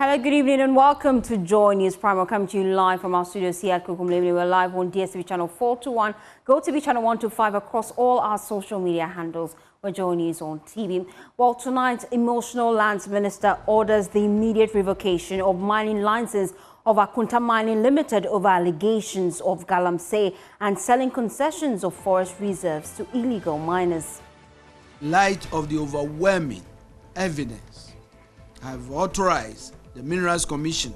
Hello, good evening and welcome to Joy News Prime. We're coming to you live from our studios here at Kukumlevni. We're live on DSTV channel 421, GoTV channel 125 across all our social media handles. We're Joy News on TV. Well, tonight, emotional lands minister orders the immediate revocation of mining licenses of Akonta Mining Ltd over allegations of Galamsey and selling concessions of forest reserves to illegal miners. Light of the overwhelming evidence, I have authorized the Minerals Commission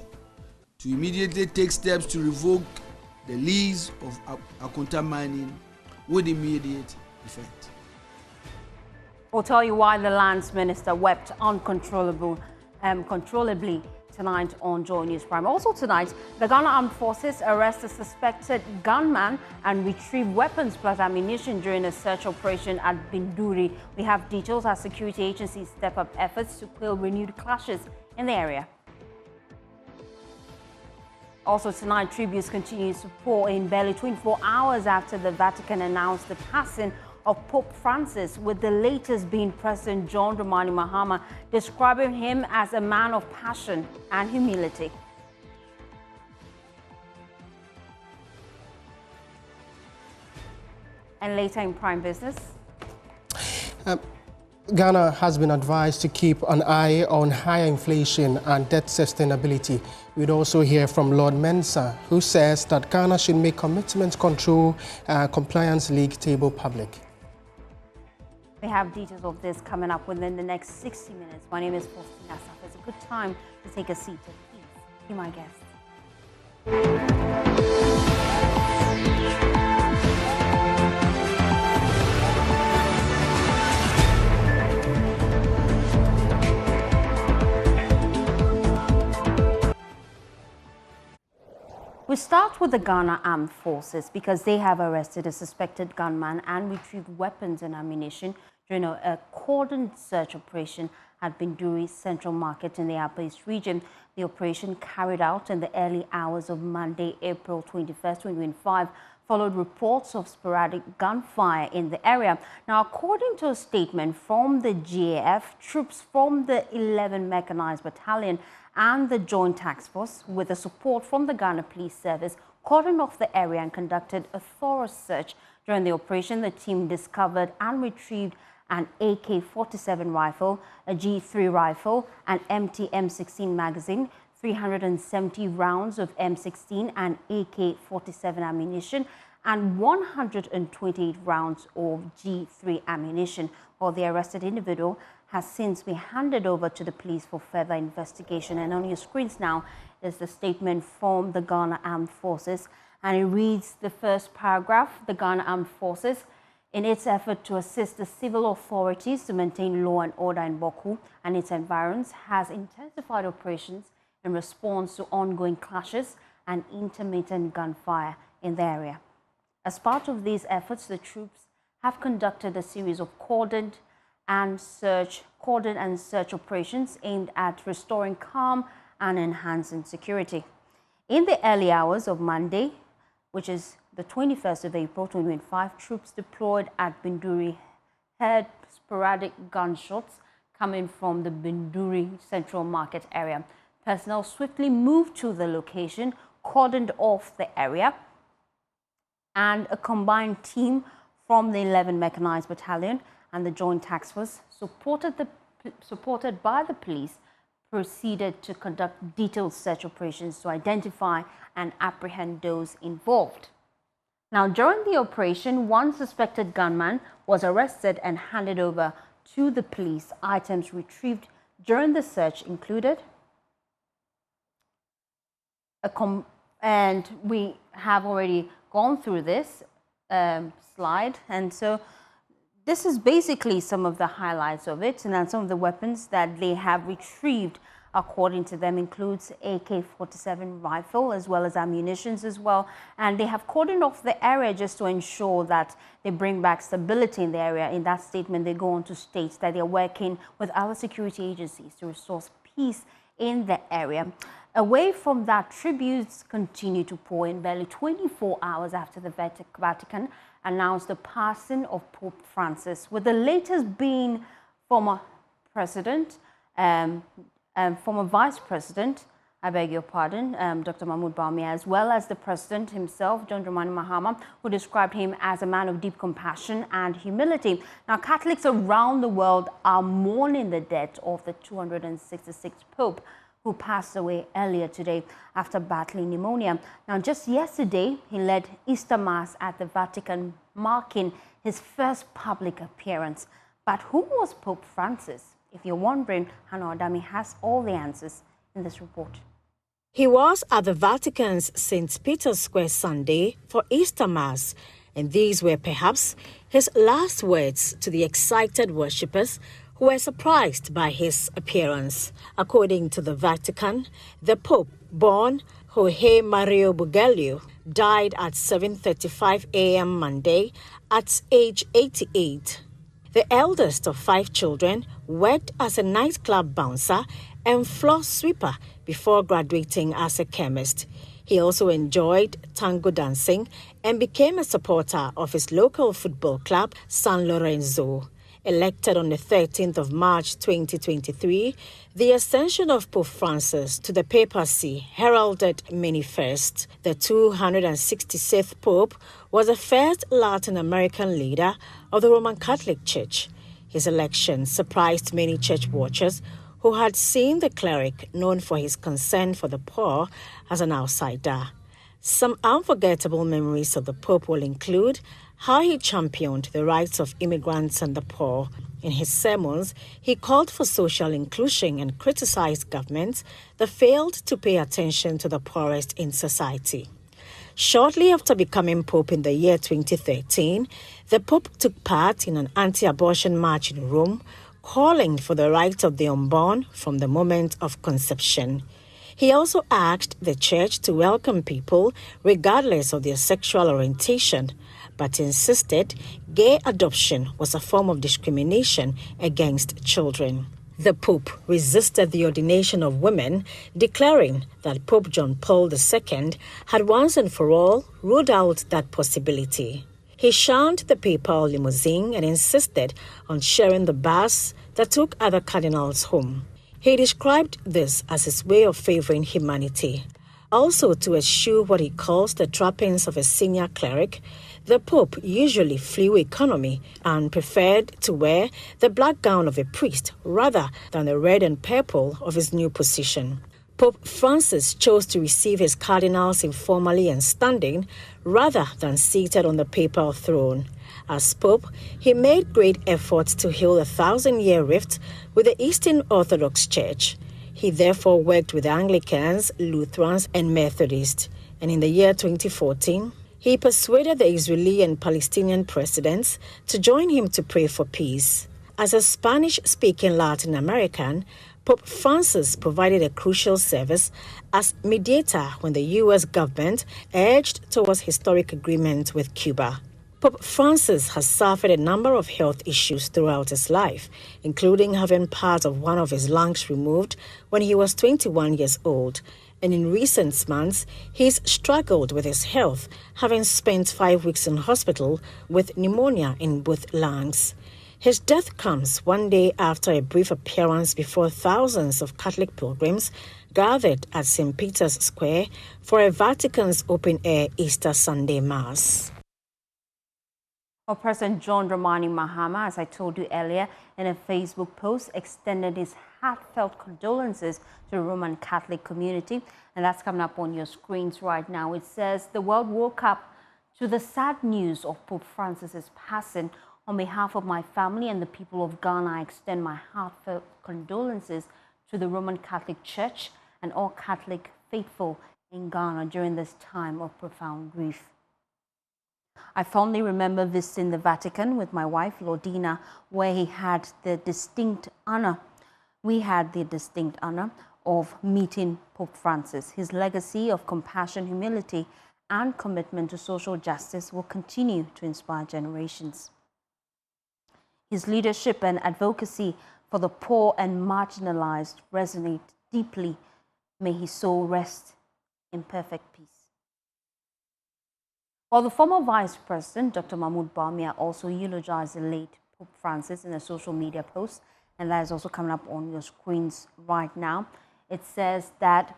to immediately take steps to revoke the lease of Akonta Mining with immediate effect. We'll tell you why the lands minister wept uncontrollably tonight on Joy News Prime. Also tonight, the Ghana Armed Forces arrest a suspected gunman and retrieve weapons plus ammunition during a search operation at Binduri. We have details as security agencies step up efforts to quell renewed clashes in the area. Also tonight, tributes continues to pour in barely 24 hours after the Vatican announced the passing of Pope Francis, with the latest being President John Dramani Mahama, describing him as a man of passion and humility. And later in Prime Business, Ghana has been advised to keep an eye on higher inflation and debt sustainability. We'd also hear from Lord Mensah, who says that Ghana should make commitment control compliance league table public. We have details of this coming up within the next 60 minutes. My name is Faustina Saf. It's a good time to take a seat and please be my guest. We start with the Ghana Armed Forces because they have arrested a suspected gunman and retrieved weapons and ammunition during a cordoned search operation at Binduri Central Market in the Upper East region. The operation, carried out in the early hours of Monday, April 21st, 2025, followed reports of sporadic gunfire in the area. Now, according to a statement from the GAF, troops from the 11 Mechanized Battalion and the Joint Task Force, with the support from the Ghana Police Service, cordoned off the area and conducted a thorough search. During the operation, the team discovered and retrieved an AK-47 rifle, a G3 rifle, an empty M16 magazine, 370 rounds of M16 and AK-47 ammunition, and 128 rounds of G3 ammunition. While the arrested individual has since been handed over to the police for further investigation. And on your screens now is the statement from the Ghana Armed Forces, and it reads the first paragraph: the Ghana Armed Forces, in its effort to assist the civil authorities to maintain law and order in Boku and its environs, has intensified operations in response to ongoing clashes and intermittent gunfire in the area. As part of these efforts, the troops have conducted a series of cordon and search operations aimed at restoring calm and enhancing security. In the early hours of Monday, which is the 21st of April 2025, troops deployed at Binduri heard sporadic gunshots coming from the Binduri Central Market area. Personnel swiftly moved to the location, cordoned off the area, and a combined team from the 11 Mechanized Battalion and the Joint Task Force, supported by the police, proceeded to conduct detailed search operations to identify and apprehend those involved. Now, during the operation, one suspected gunman was arrested and handed over to the police. Items retrieved during the search included and we have already gone through this slide, and so this is basically some of the highlights of it. And then some of the weapons that they have retrieved, according to them, includes AK-47 rifle as well as ammunitions as well. And they have cordoned off the area just to ensure that they bring back stability in the area. In that statement, they go on to state that they're working with other security agencies to restore peace in the area. Away from that, tributes continue to pour in barely 24 hours after the Vatican announced the passing of Pope Francis, with the latest being former President former Vice President, I beg your pardon, Dr. Mahmoud Bawumia, as well as the President himself, John Dramani Mahama, who described him as a man of deep compassion and humility. Now, Catholics around the world are mourning the death of the 266th Pope, who passed away earlier today after battling pneumonia. Now, just yesterday, he led Easter Mass at the Vatican, marking his first public appearance. But who was Pope Francis? If you're wondering, Hannah Adami has all the answers in this report. He was at the Vatican's St. Peter's Square Sunday for Easter Mass, and these were perhaps his last words to the excited worshippers who were surprised by his appearance. According to the Vatican, the Pope, born Jorge Mario Bergoglio, died at 7:35 a.m. Monday at age 88. The eldest of 5 children worked as a nightclub bouncer and floor sweeper before graduating as a chemist. He also enjoyed tango dancing and became a supporter of his local football club, San Lorenzo. Elected on the 13th of March 2023, the ascension of Pope Francis to the papacy heralded many firsts. The 266th Pope was the first Latin American leader of the Roman Catholic Church. His election surprised many church watchers who had seen the cleric, known for his concern for the poor, as an outsider. Some unforgettable memories of the Pope will include how he championed the rights of immigrants and the poor. In his sermons, he called for social inclusion and criticized governments that failed to pay attention to the poorest in society. Shortly after becoming Pope in the year 2013, the Pope took part in an anti-abortion march in Rome, calling for the rights of the unborn from the moment of conception. He also asked the Church to welcome people regardless of their sexual orientation, but insisted gay adoption was a form of discrimination against children. The Pope resisted the ordination of women, declaring that Pope John Paul II had once and for all ruled out that possibility. He shunned the papal limousine and insisted on sharing the bus that took other cardinals home. He described this as his way of favoring humanity. Also, to eschew what he calls the trappings of a senior cleric, the Pope usually flew economy and preferred to wear the black gown of a priest rather than the red and purple of his new position. Pope Francis chose to receive his cardinals informally and standing rather than seated on the papal throne. As Pope, he made great efforts to heal the 1,000-year rift with the Eastern Orthodox Church. He therefore worked with Anglicans, Lutherans, and Methodists. And in the year 2014, he persuaded the Israeli and Palestinian presidents to join him to pray for peace. As a Spanish-speaking Latin American, Pope Francis provided a crucial service as mediator when the U.S. government urged towards historic agreement with Cuba. Pope Francis has suffered a number of health issues throughout his life, including having part of one of his lungs removed when he was 21 years old. And in recent months, he's struggled with his health, having spent 5 weeks in hospital with pneumonia in both lungs. His death comes one day after a brief appearance before thousands of Catholic pilgrims gathered at St. Peter's Square for a Vatican's open-air Easter Sunday Mass. Well, President John Dramani Mahama, as I told you earlier, in a Facebook post, extended his heartfelt condolences to the Roman Catholic community. And that's coming up on your screens right now. It says, the world woke up to the sad news of Pope Francis's passing. On behalf of my family and the people of Ghana, I extend my heartfelt condolences to the Roman Catholic Church and all Catholic faithful in Ghana during this time of profound grief. I fondly remember visiting the Vatican with my wife, Lordina, where we had the distinct honor of meeting Pope Francis. His legacy of compassion, humility, and commitment to social justice will continue to inspire generations. His leadership and advocacy for the poor and marginalized resonate deeply. May his soul rest in perfect peace. While the former Vice President, Dr. Mahmoud Bawumia, also eulogized the late Pope Francis in a social media post and that is also coming up on your screens right now. It says that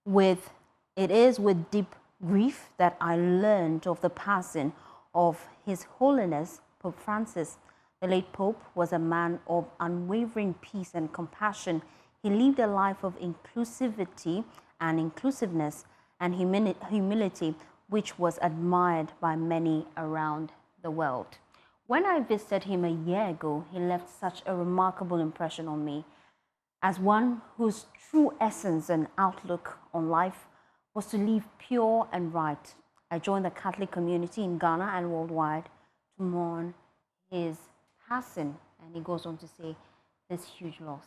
it is with deep grief that I learned of the passing of His Holiness Pope Francis. The late Pope was a man of unwavering peace and compassion. He lived a life of inclusivity and inclusiveness and humility, which was admired by many around the world. When I visited him a year ago, he left such a remarkable impression on me as one whose true essence and outlook on life was to live pure and right. I joined the Catholic community in Ghana and worldwide to mourn his passing, and he goes on to say this huge loss.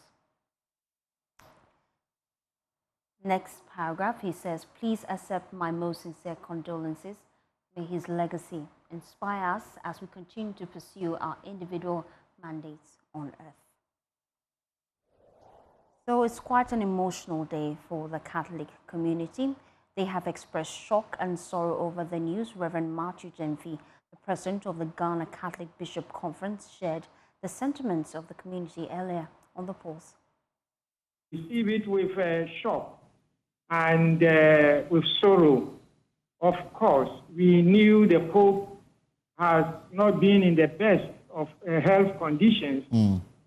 Next paragraph, he says, please accept my most sincere condolences. May his legacy inspire us as we continue to pursue our individual mandates on earth. So it's quite an emotional day for the Catholic community. They have expressed shock and sorrow over the news. Reverend Matthew Jenfi, the president of the Ghana Catholic Bishop Conference, shared the sentiments of the community earlier on the pulse. Receive it with shock and with sorrow. Of course, we knew the Pope has not been in the best of health conditions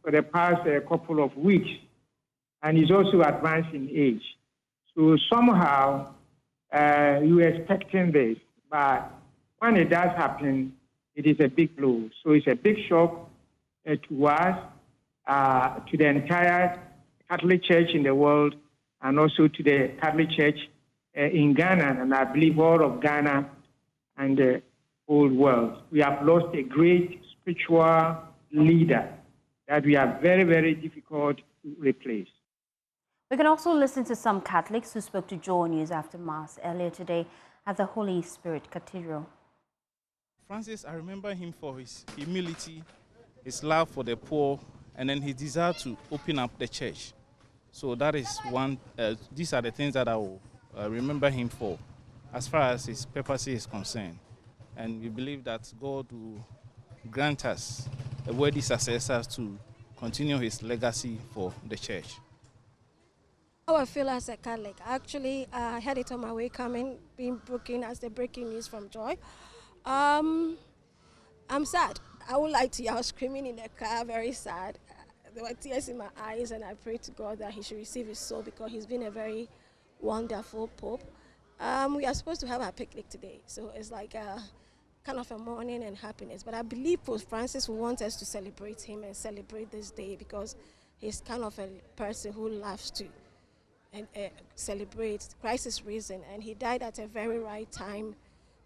for the past couple of weeks, and he's also advanced in age. So somehow you were expecting this, but when it does happen, it is a big blow. So it's a big shock to us, to the entire Catholic Church in the world, and also to the Catholic Church in Ghana, and I believe all of Ghana and the whole world. We have lost a great spiritual leader that we are very, very difficult to replace. We can also listen to some Catholics who spoke to Joy News after Mass earlier today at the Holy Spirit Cathedral. Francis, I remember him for his humility, his love for the poor, and then his desire to open up the church. So that is one, these are the things that I will remember him for, as far as his papacy is concerned. And we believe that God will grant us a worthy successor to continue his legacy for the church. How I feel as a Catholic, actually, I had it on my way coming, being broken as the breaking news from Joy. I'm sad. I would like to. I was screaming in the car, very sad. There were tears in my eyes, and I prayed to God that he should receive his soul because he's been a very wonderful Pope. We are supposed to have our picnic today, so it's like a kind of a mourning and happiness. But I believe Pope Francis will want us to celebrate him and celebrate this day because he's kind of a person who loves to and celebrate Christ's risen, and he died at a very right time.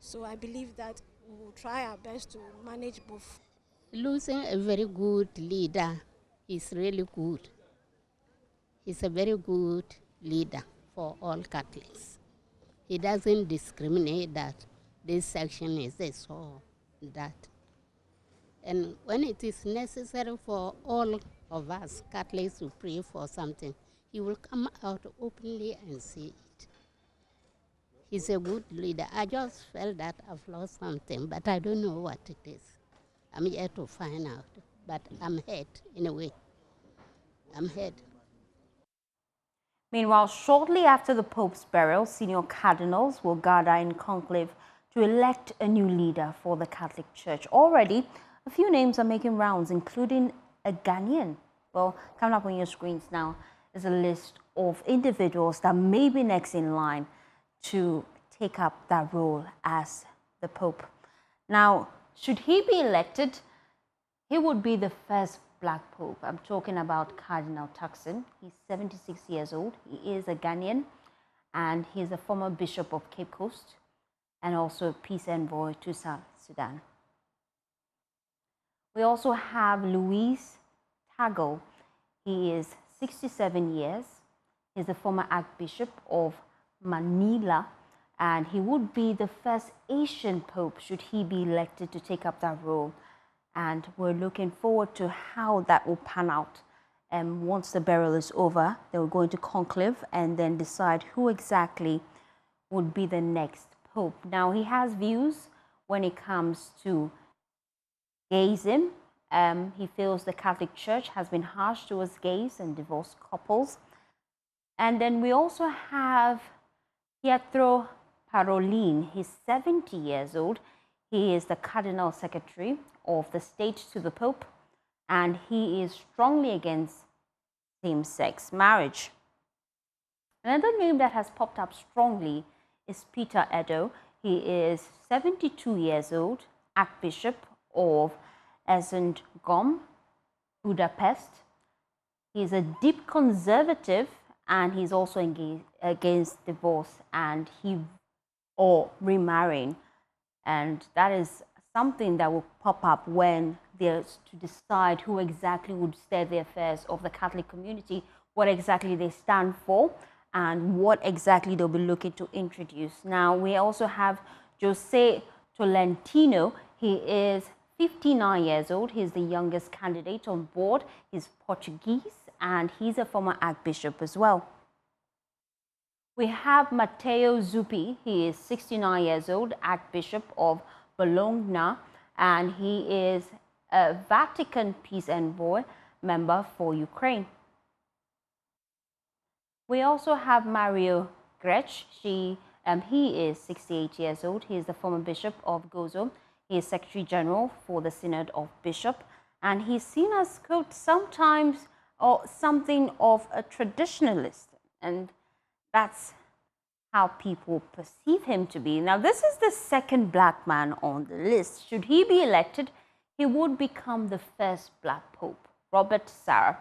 So I believe that we will try our best to manage both. Losing a very good leader is really good. He's a very good leader for all Catholics. He doesn't discriminate that this section is this or that. And when it is necessary for all of us Catholics to pray for something, he will come out openly and say it. He's a good leader. I just felt that I've lost something, but I don't know what it is. I'm yet to find out, but I'm hurt in a way. I'm hurt. Meanwhile, shortly after the Pope's burial, senior cardinals will gather in conclave to elect a new leader for the Catholic Church. Already, a few names are making rounds, including a Ghanaian. Well, coming up on your screens now is a list of individuals that may be next in line to take up that role as the Pope. Now, should he be elected, he would be the first Black Pope. I'm talking about Cardinal Turkson. He's 76 years old. He is a Ghanaian, and he's a former Bishop of Cape Coast and also peace envoy to South Sudan. We also have Louis Tago. He is 67 years. He's the former Archbishop of Manila, and he would be the first Asian Pope should he be elected to take up that role. And we're looking forward to how that will pan out. And once the burial is over, they will go into conclave and then decide who exactly would be the next Pope. Now, he has views when it comes to gayism He feels the Catholic Church has been harsh towards gays and divorced couples. And then we also have Pietro Parolin. He's 70 years old. He is the Cardinal Secretary of the State to the Pope, and he is strongly against same-sex marriage. Another name that has popped up strongly is Peter Edo. He is 72 years old, Archbishop of Esztergom, Budapest. He's a deep conservative, and he's also against divorce and or remarrying. And that is something that will pop up when there's to decide who exactly would steer the affairs of the Catholic community, what exactly they stand for, and what exactly they'll be looking to introduce. Now, we also have Jose Tolentino. He is 59 years old. He's the youngest candidate on board. He's Portuguese, and he's a former archbishop as well. We have Matteo Zuppi. He is 69 years old, Archbishop of Bologna, and he is a Vatican Peace Envoy member for Ukraine. We also have Mario Grech. He is 68 years old. He is the former Bishop of Gozo. He is Secretary General for the Synod of Bishop, and he's seen as, quote, sometimes or something of a traditionalist, and that's how people perceive him to be. Now, this is the second black man on the list. Should he be elected, he would become the first black pope, Robert Sarah.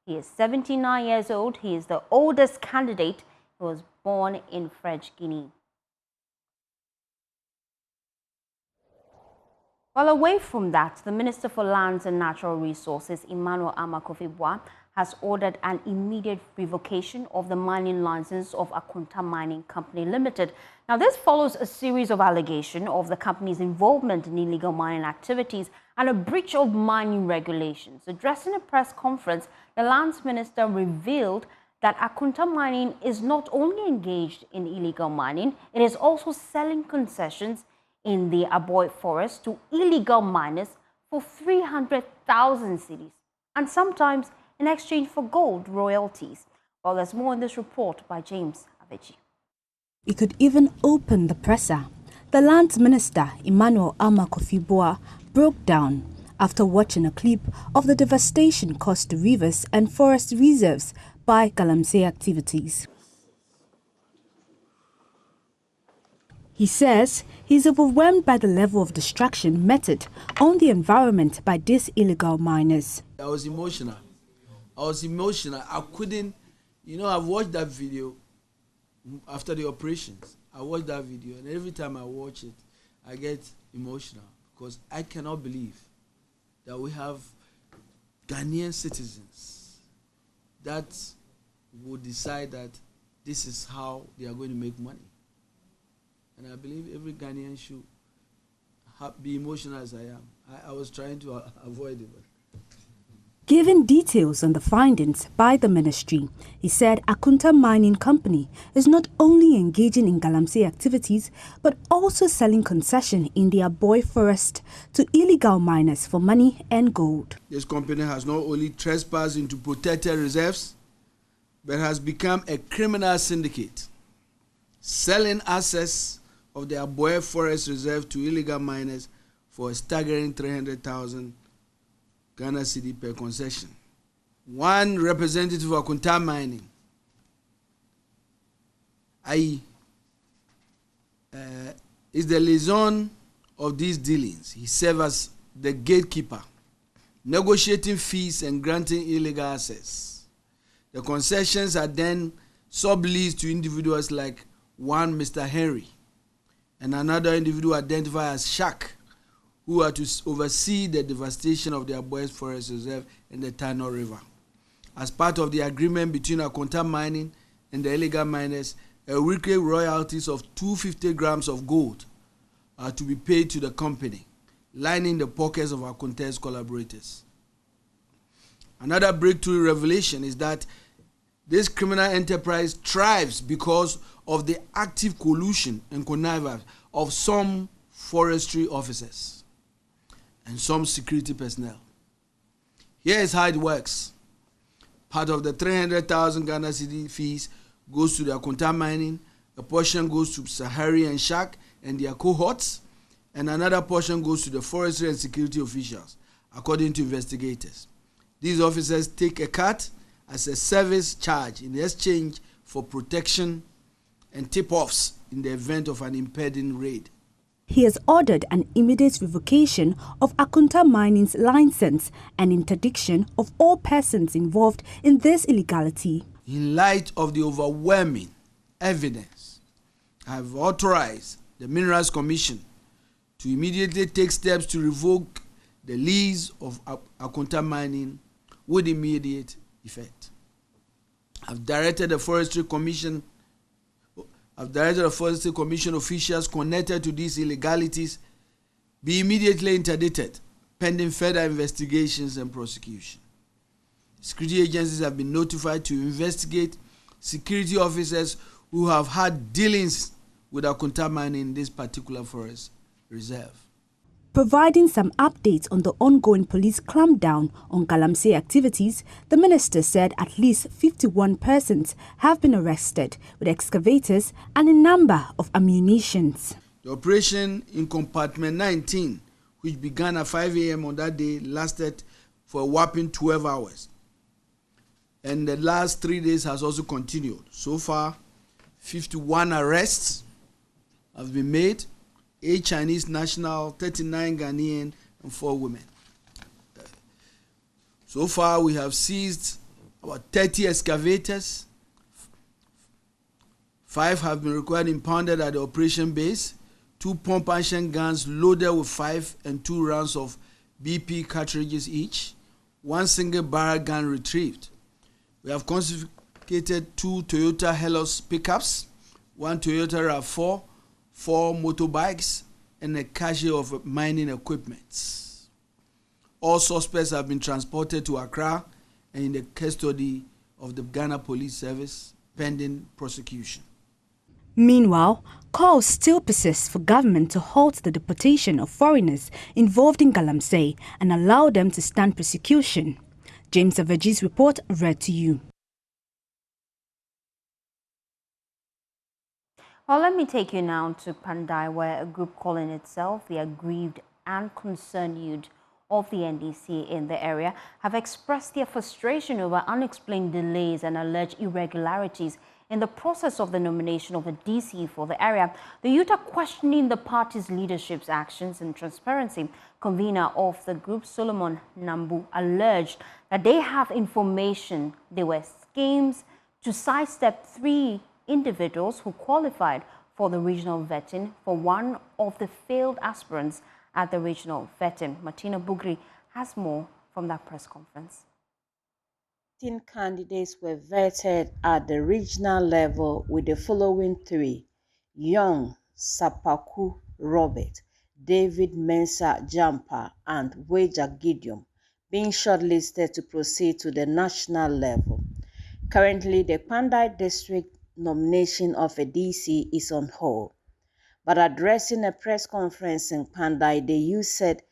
He is 79 years old. He is the oldest candidate. He was born in French Guinea. Well, away from that, the Minister for Lands and Natural Resources, Emmanuel Amakofi-Boa, has ordered an immediate revocation of the mining license of Akonta Mining Company Ltd. Now, this follows a series of allegations of the company's involvement in illegal mining activities and a breach of mining regulations. Addressing a press conference, the Lands Minister revealed that Akonta Mining is not only engaged in illegal mining, it is also selling concessions in the Aboy forest to illegal miners for 300,000 cedis, and sometimes in exchange for gold royalties. Well, there's more in this report by James Aveji. It could even open the presser. The Lands Minister, Emmanuel Amakofi-Boa, broke down after watching a clip of the devastation caused to rivers and forest reserves by Galamsey activities. He says he's overwhelmed by the level of destruction meted on the environment by these illegal miners. I was emotional. I couldn't, I've watched that video after the operations. I watched that video, and every time I watch it, I get emotional because I cannot believe that we have Ghanaian citizens that would decide that this is how they are going to make money. And I believe every Ghanaian should be emotional as I am. I was trying to avoid it. Giving details on the findings by the ministry, he said Akonta Mining Company is not only engaging in Galamsey activities, but also selling concession in the Aboy forest to illegal miners for money and gold. This company has not only trespassed into protected reserves, but has become a criminal syndicate, selling assets of the Aboy Forest Reserve to illegal miners for a staggering 300,000 Ghana cedi per concession. One representative of Akonta Mining, is the liaison of these dealings. He serves as the gatekeeper, negotiating fees and granting illegal access. The concessions are then subleased to individuals like one Mr. Henry and another individual identified as Shak, who are to oversee the devastation of the Aboy Forest Reserve and the Tano River. As part of the agreement between Akonta Mining and the illegal miners, a weekly royalties of 250 grams of gold are to be paid to the company, lining the pockets of Akonta's collaborators. Another breakthrough revelation is that this criminal enterprise thrives because of the active collusion and connivance of some forestry officers and some security personnel. Here is how it works. Part of the 300,000 Ghana cedi fees goes to the Akonta Mining, a portion goes to Sahari and Shak and their cohorts, and another portion goes to the forestry and security officials, according to investigators. These officers take a cut as a service charge in exchange for protection and tip-offs in the event of an impending raid. He has ordered an immediate revocation of Akonta Mining's license and interdiction of all persons involved in this illegality. In light of the overwhelming evidence, I have authorized the Minerals Commission to immediately take steps to revoke the lease of Akonta Mining with immediate effect. I've directed the Forestry Commission officials connected to these illegalities be immediately interdicted pending further investigations and prosecution. Security agencies have been notified to investigate security officers who have had dealings with Akonta Mining in this particular forest reserve. Providing some updates on the ongoing police clampdown on Galamsey activities, the minister said at least 51 persons have been arrested with excavators and a number of ammunitions. The operation in compartment 19, which began at 5 a.m. on that day, lasted for a whopping 12 hours. And the last 3 days has also continued. So far, 51 arrests have been made, 8 Chinese national, 39 Ghanaian, and 4 women. So far, we have seized about 30 excavators. 5 have been required impounded at the operation base. 2 pump action guns loaded with 5 and 2 rounds of BP cartridges each. 1 single barrel gun retrieved. We have confiscated 2 Toyota Hellos pickups, 1 Toyota RAV4, 4 motorbikes, and a cache of mining equipment. All suspects have been transported to Accra and in the custody of the Ghana Police Service pending prosecution. Meanwhile, calls still persist for government to halt the deportation of foreigners involved in Galamsey and allow them to stand prosecution. James Avaji's report read to you. Well, let me take you now to Pandai, where a group calling itself the Aggrieved and Concerned Youth of the NDC in the area have expressed their frustration over unexplained delays and alleged irregularities in the process of the nomination of a DC for the area. The youth are questioning the party's leadership's actions and transparency. Convener of the group, Solomon Nambu, alleged that they have information there were schemes to sidestep 3 individuals who qualified for the regional vetting for one of the failed aspirants at the regional vetting. Martina Bugri has more from that press conference. 15 candidates were vetted at the regional level with the following 3: Young Sapaku Robert, David Mensah Jampa, and Weja Gideon, being shortlisted to proceed to the national level. Currently, the Pandai district nomination of a DC is on hold. But addressing a press conference in Pandai, the youth said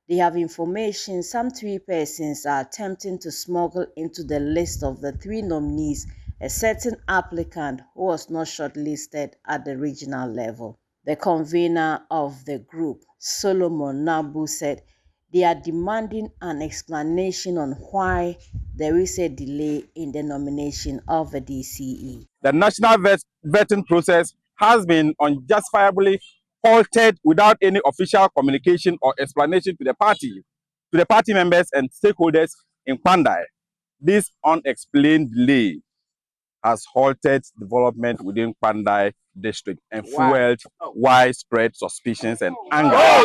they have information some 3 persons are attempting to smuggle into the list of the 3 nominees a certain applicant who was not shortlisted at the regional level. The convener of the group, Solomon Nambu, said they are demanding an explanation on why there is a delay in the nomination of a DCE. The national vetting process has been unjustifiably halted without any official communication or explanation to the party members and stakeholders in Pandai. This unexplained delay has halted development within Pandai district and fueled widespread suspicions and anger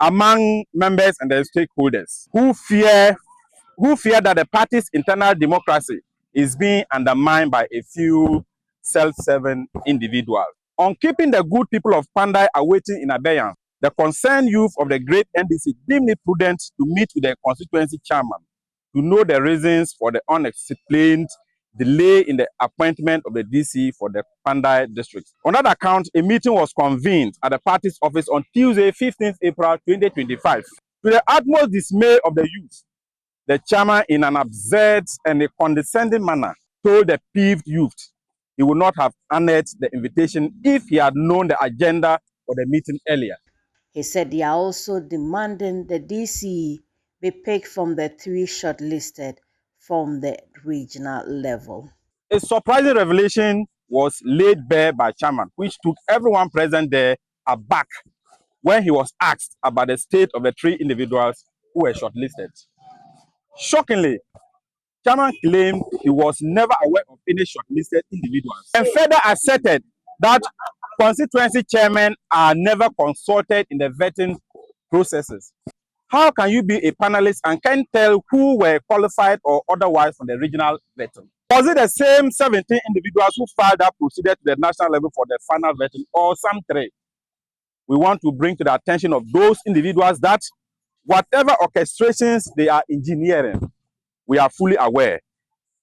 among members and their stakeholders who fear that the party's internal democracy is being undermined by a few self-serving individuals. On keeping the good people of Pandai awaiting in abeyance, the concerned youth of the great NDC deemed it prudent to meet with the constituency chairman to know the reasons for the unexplained delay in the appointment of the DC for the Pandai district. On that account, a meeting was convened at the party's office on Tuesday, 15th April 2025. To the utmost dismay of the youth, The chairman, in an absurd and a condescending manner, told the peeved youth he would not have honored the invitation if he had known the agenda for the meeting earlier. He said they are also demanding the DC be picked from the 3 shortlisted from the regional level. A surprising revelation was laid bare by chairman, which took everyone present there aback when he was asked about the state of the 3 individuals who were shortlisted. Shockingly, chairman claimed he was never aware of any shortlisted individuals and further asserted that constituency chairmen are never consulted in the vetting processes. How can you be a panelist and can't tell who were qualified or otherwise from the regional vetting? Was it the same 17 individuals who filed that proceeded to the national level for the final vetting, or some 3? We want to bring to the attention of those individuals that whatever orchestrations they are engineering, we are fully aware,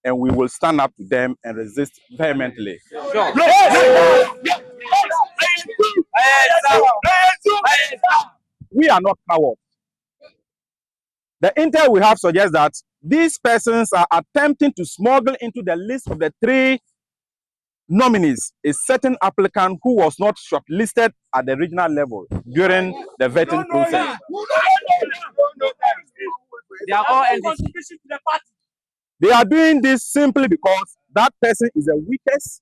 and we will stand up to them and resist vehemently. Sure. We are not cowards. The intel we have suggests that these persons are attempting to smuggle into the list of the 3 nominees a certain applicant who was not shortlisted at the regional level during the vetting process. They are all They are doing this simply because that person is the weakest.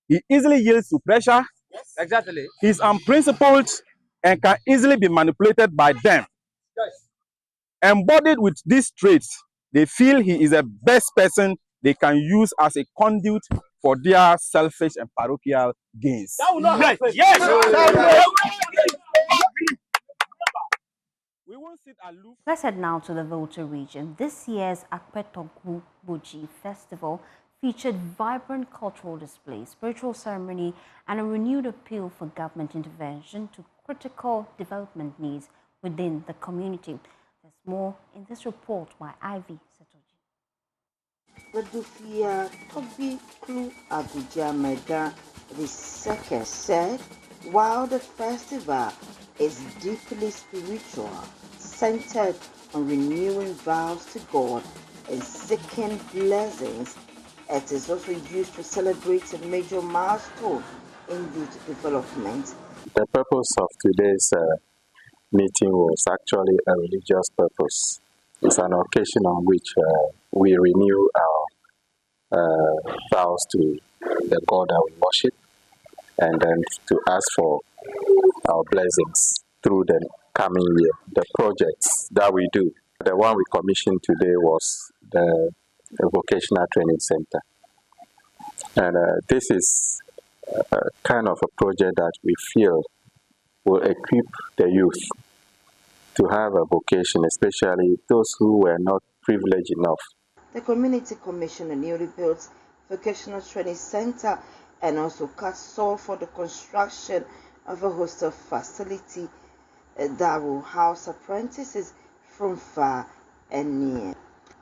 He easily yields to pressure. Yes, exactly. He's unprincipled and can easily be manipulated by them. Yes. Embodied with these traits, they feel he is the best person they can use as a conduit for their selfish and parochial gains. Yes. We won't sit aloof. Let's head now to the Volta region. This year's Akonta Mining Festival featured vibrant cultural displays, spiritual ceremony, and a renewed appeal for government intervention to critical development needs within the community. There's more in this report by Ivy Setoji. The Dufia Tobi Klu Abuja Mega Riseke said, while the festival is deeply spiritual, centered on renewing vows to God and seeking blessings, it is also used to celebrate a major milestone in the development. The purpose of today's meeting was actually a religious purpose. It's an occasion on which we renew our vows to the God that we worship, and then to ask for our blessings through the coming year. The projects that we do, the one we commissioned today was the Vocational Training Center. And this is kind of a project that we feel will equip the youth to have a vocation, especially those who were not privileged enough. The community commissioned a newly built Vocational Training Center and also cast saw for the construction of a hostel facility that will house apprentices from far and near.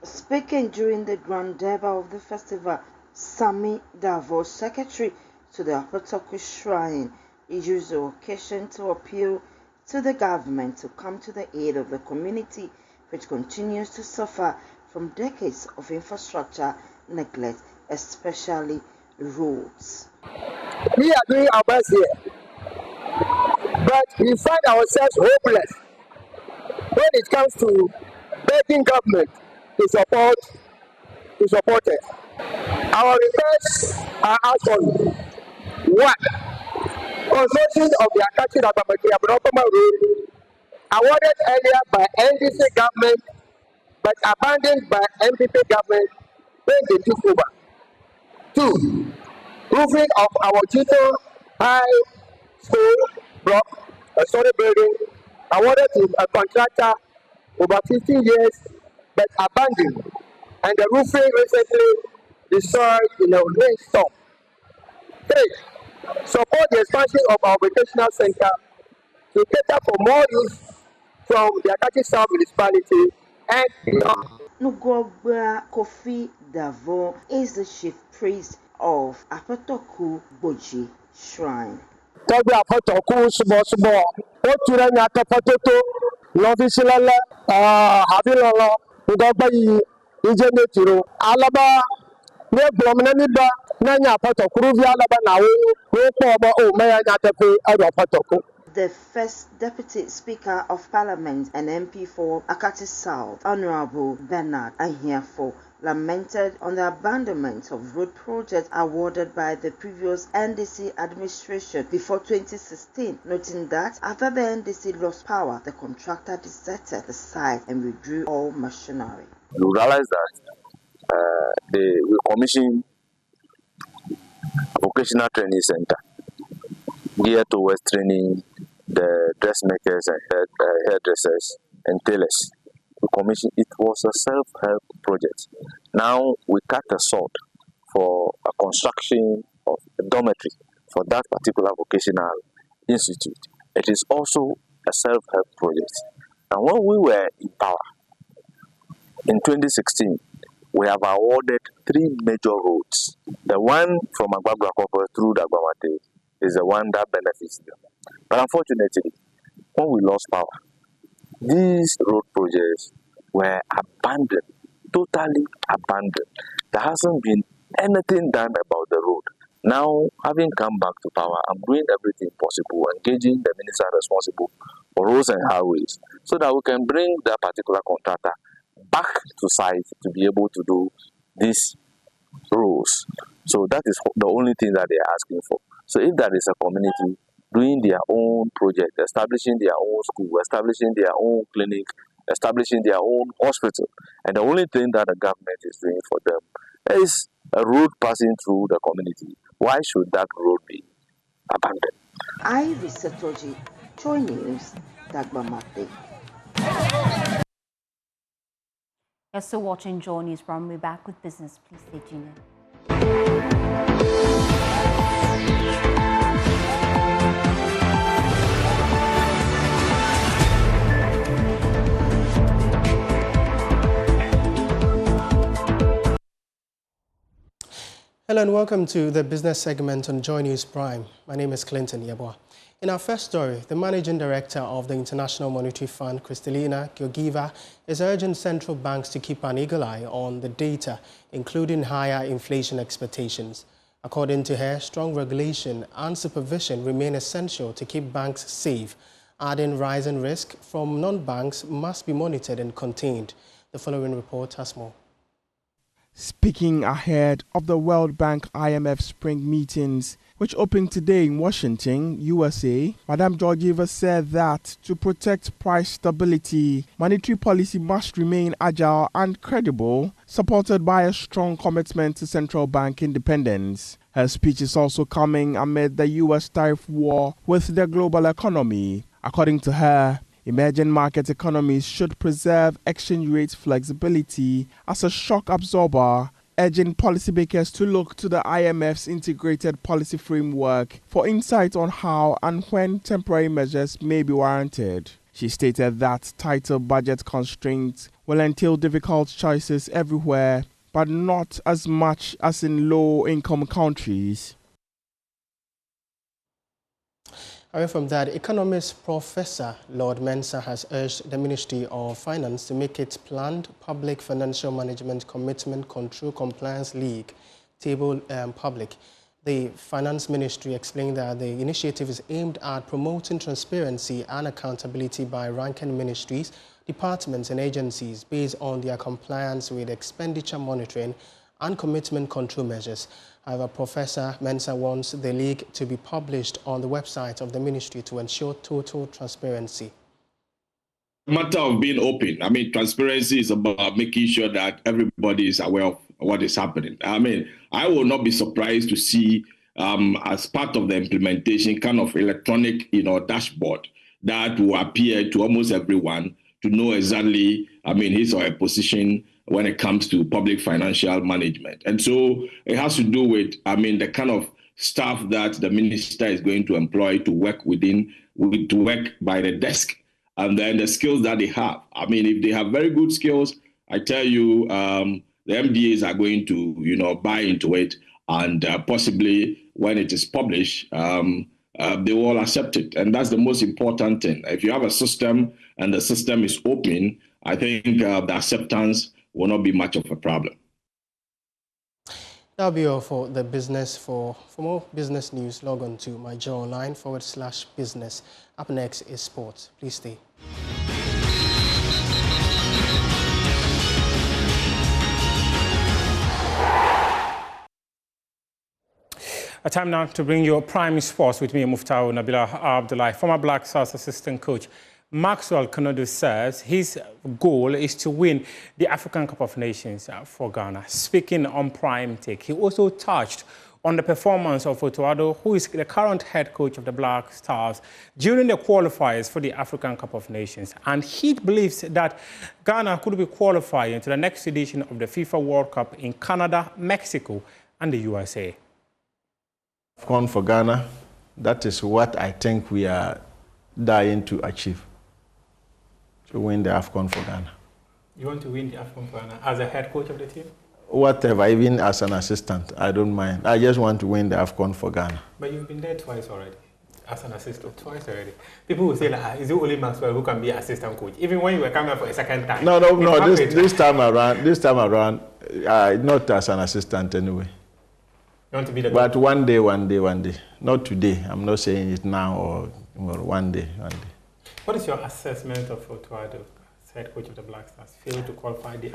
Speaking during the Grand Durbar of the festival, Sami Davo, secretary to the Akonta Shrine, used the occasion to appeal to the government to come to the aid of the community, which continues to suffer from decades of infrastructure neglect, especially roads. We are doing our best here, but we find ourselves hopeless when it comes to begging government to support us. Our requests are as follows. 1. Construction of the Akachi Abnormal Road, awarded earlier by NDC government but abandoned by MPP government when they took over. 2. Roofing of our junior high school block, a story building, awarded to a contractor over 15 years but abandoned, and the roofing recently destroyed in a rainstorm. 3. Support the expansion of our vocational center to cater for more youth from the Akachi South municipality and beyond. Nugogba Kofi Davo is the chief priest of Akonta Mining Shrine. Tọ́gbé àfọ́tọ̀kú súnmọ́ ó tura ní atọ́pọ́tótó lọ́fíìsì lọ́lẹ́ àbí lọ́lọ́ ngaba yi ije netiro alaba ne blomna ni ba na nya pato kuru vi alaba na wo ko ba o me ya nya tafe ado pato ko. The first Deputy Speaker of Parliament and MP for Akati South, Honorable Bernard Ahiafo, lamented on the abandonment of road projects awarded by the previous NDC administration before 2016, noting that after the NDC lost power, the contractor deserted the site and withdrew all machinery. You realize that we commissioned a vocational training center geared towards training the dressmakers and hairdressers and tailors. We commissioned, it was a self-help project. Now we cut a sword for a construction of a dormitory for that particular vocational institute. It is also a self-help project. And when we were in power, in 2016, we have awarded 3 major roads. The one from Agbagbakoko through Dagwamate is the one that benefits them. But unfortunately, when we lost power, these road projects were abandoned, totally abandoned. There hasn't been anything done about the road. Now, having come back to power, I'm doing everything possible, engaging the minister responsible for roads and highways, so that we can bring that particular contractor back to site to be able to do these roads. So that is the only thing that they are asking for. So if there is a community doing their own project, establishing their own school, establishing their own clinic, establishing their own hospital, and the only thing that the government is doing for them is a road passing through the community, why should that road be abandoned? Ivy Setoji, Joy News, Dagbamate. You're still watching Joy News. We'll be back with business. Please stay tuned. Hello and welcome to the business segment on Joy News Prime. My name is Clinton Yeboah. In our first story, the Managing Director of the International Monetary Fund, Kristalina Georgieva, is urging central banks to keep an eagle eye on the data, including higher inflation expectations. According to her, strong regulation and supervision remain essential to keep banks safe, adding rising risk from non-banks must be monitored and contained. The following report has more. Speaking ahead of the World Bank IMF spring meetings, which opened today in Washington, USA, Madame Georgieva said that to protect price stability, monetary policy must remain agile and credible, supported by a strong commitment to central bank independence. Her speech is also coming amid the U.S. tariff war with the global economy. According to her, emerging market economies should preserve exchange rate flexibility as a shock absorber, urging policymakers to look to the IMF's integrated policy framework for insight on how and when temporary measures may be warranted. She stated that tighter budget constraints will entail difficult choices everywhere, but not as much as in low-income countries. Away from that, economist Professor Lord Mensah has urged the Ministry of Finance to make its planned Public Financial Management Commitment Control Compliance League table public. The Finance Ministry explained that the initiative is aimed at promoting transparency and accountability by ranking ministries, departments and agencies based on their compliance with expenditure monitoring and commitment control measures. However, Professor Mensah wants the league to be published on the website of the ministry to ensure total transparency. Matter of being open. I mean, transparency is about making sure that everybody is aware of what is happening. I mean, I will not be surprised to see as part of the implementation kind of electronic, dashboard that will appear to almost everyone to know exactly, his or her position when it comes to public financial management. And so it has to do with, the kind of staff that the minister is going to employ to work to work by the desk, and then the skills that they have. If they have very good skills, I tell you, the MDAs are going to, buy into it, and possibly when it is published, they will accept it. And that's the most important thing. If you have a system and the system is open, I think the acceptance will not be much of a problem. That'll be all for the business. For more business news, log on to myjoyonline/business. Up next is sports. Please stay. A time now to bring you Prime Sports with me, Muftau Nabila Abdullah. Former Black Stars assistant coach Maxwell Konodu says his goal is to win the African Cup of Nations for Ghana. Speaking on Prime Take, he also touched on the performance of Otuado, who is the current head coach of the Black Stars, during the qualifiers for the African Cup of Nations. And he believes that Ghana could be qualifying to the next edition of the FIFA World Cup in Canada, Mexico, and the USA. AFCON for Ghana, that is what I think we are dying to achieve, to win the AFCON for Ghana. You want to win the AFCON for Ghana as a head coach of the team? Whatever, even as an assistant, I don't mind. I just want to win the AFCON for Ghana. But you've been there twice already, as an assistant, twice already. People will say, like, is it only Maxwell who can be assistant coach? Even when you were coming for a second time. No, this time around, not as an assistant anyway. You want to be the but one day. Not today. I'm not saying it now or one day. What is your assessment of Otuado, head coach of the Black Stars? Failed to qualify the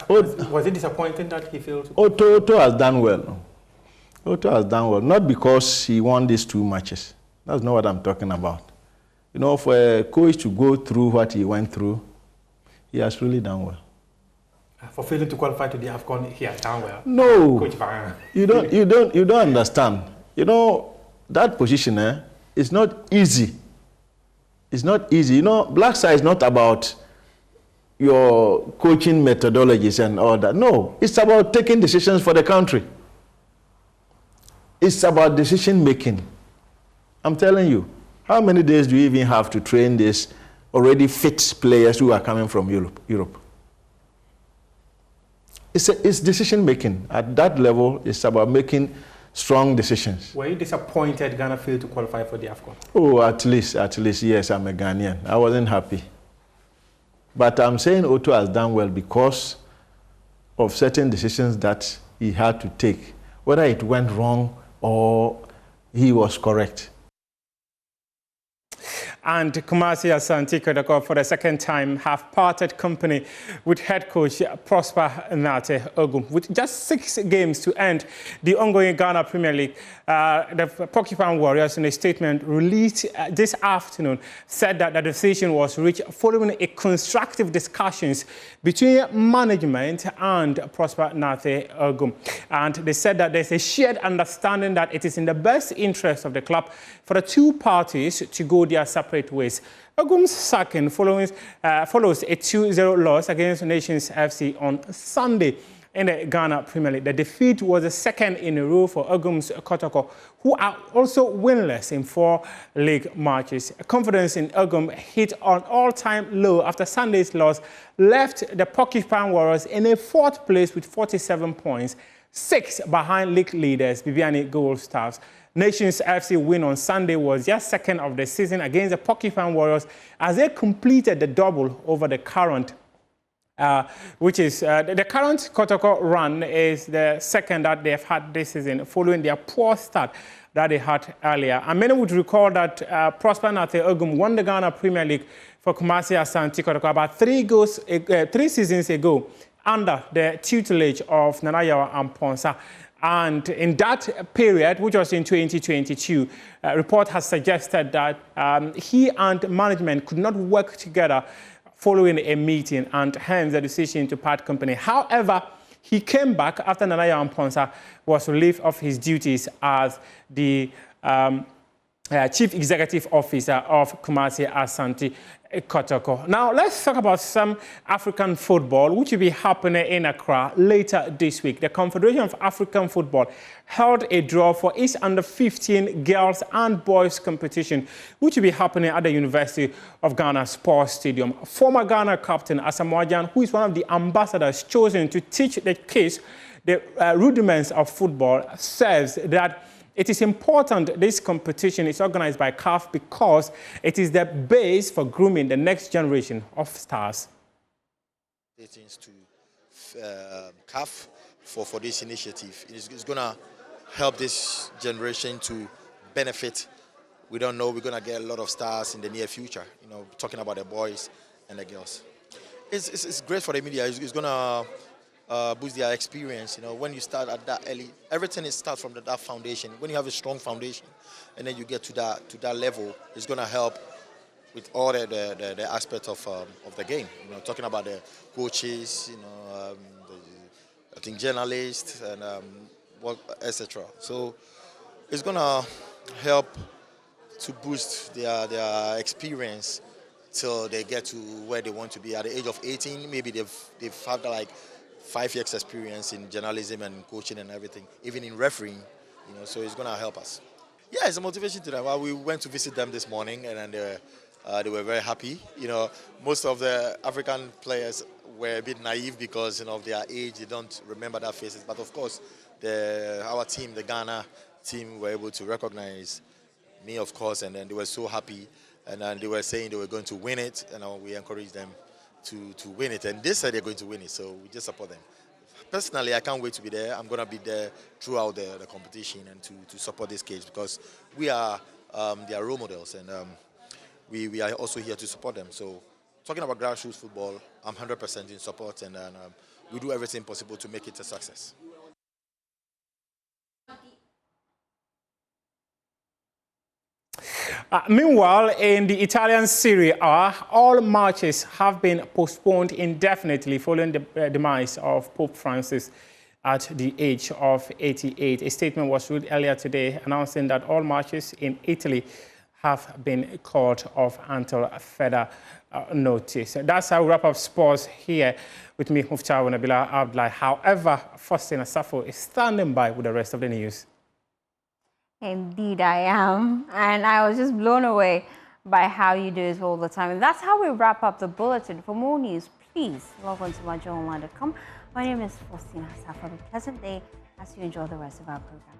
was it disappointing that he failed to qualify? Otto has done well. Otto has done well. Not because he won these 2 matches. That's not what I'm talking about. You know, for a coach to go through what he went through, he has really done well. For failing to qualify to the AFCON, he has done well. No, Coach Van. you don't understand. You know, that position is not easy. It's not easy. You know, Black Star is not about your coaching methodologies and all that. No, it's about taking decisions for the country. It's about decision making. I'm telling you, how many days do you even have to train these already fit players who are coming from Europe? It's decision making. At that level, it's about making strong decisions. Were you disappointed Ghana failed to qualify for the AFCON? Oh, at least, yes, I'm a Ghanaian. I wasn't happy. But I'm saying Otto has done well because of certain decisions that he had to take, whether it went wrong or he was correct. And Kumasi Asante Kotoko, for the second time, have parted company with head coach Prosper Nate Ogum. With just 6 games to end the ongoing Ghana Premier League, the Porcupine Warriors, in a statement released this afternoon, said that the decision was reached following a constructive discussions between management and Prosper Nate Ogum. And they said that there's a shared understanding that it is in the best interest of the club for the 2 parties to go their separate ways. Ogum's sacking follows a 2-0 loss against Nations FC on Sunday in the Ghana Premier League. The defeat was the second in a row for Ogum's Kotoko, who are also winless in 4 league matches. Confidence in Ogum hit an all-time low after Sunday's loss left the Porcupine Warriors in a 4th place with 47 points, 6 behind league leaders Bibiani Gold Stars. Nations FC win on Sunday was their second of the season against the Porcupine Warriors as they completed the double over the current, which is the current Kotoko run is the second that they've had this season following their poor start that they had earlier. And many would recall that Prosper Nate Ogum won the Ghana Premier League for Kumasi Asante Kotoko about 3 seasons ago under the tutelage of Nana Yaw Amponsah. And in that period, which was in 2022, a report has suggested that he and management could not work together following a meeting, and hence the decision to part company. However, he came back after Nana Yaw Amponsah was relieved of his duties as the Chief Executive Officer of Kumasi Asante Kotoko. Now, let's talk about some African football, which will be happening in Accra later this week. The Confederation of African Football held a draw for its under-15 girls and boys competition, which will be happening at the University of Ghana Sports Stadium. Former Ghana captain Asamoah Gyan, who is one of the ambassadors chosen to teach the kids the rudiments of football, says that It is important this competition is organized by CAF because it is the base for grooming the next generation of stars. To CAF for this initiative. It's going to help this generation to benefit. We don't know we're going to get a lot of stars in the near future, you know, talking about the boys and the girls. It's great for the media. It's going to boost their experience. You know, when you start at that early, everything is start from that foundation. When you have a strong foundation and then you get to that level, it's going to help with all the aspects of the game. You know, talking about the coaches, you know, I think journalists and etc. So it's going to help to boost their experience till they get to where they want to be. At the age of 18, maybe they've had like 5 years experience in journalism and coaching and everything, even in refereeing, you know, so it's going to help us. Yeah, it's a motivation to them. Well, we went to visit them this morning and they were very happy. You know, most of the African players were a bit naive because, you know, of their age, they don't remember their faces. But of course, our team, the Ghana team, were able to recognize me, of course, and then they were so happy. And then they were saying they were going to win it, and we encouraged them to win it. And they said they're going to win it, so we just support them. Personally, I can't wait to be there. I'm going to be there throughout the competition and to support these kids because we are their role models, and we are also here to support them. So talking about grassroots football, I'm 100% in support, and we do everything possible to make it a success. Meanwhile, in the Italian Serie A, all matches have been postponed indefinitely following the demise of Pope Francis at the age of 88. A statement was read earlier today announcing that all matches in Italy have been called off until further notice. That's how we wrap up sports here with me, Muftawa Nabila Abdullah. However, Faustina Safo is standing by with the rest of the news. Indeed, I am. And I was just blown away by how you do it all the time. And that's how we wrap up the bulletin. For more news, please log on to myjoyonline.com. My name is Faustina Safo. Have a pleasant day as you enjoy the rest of our program.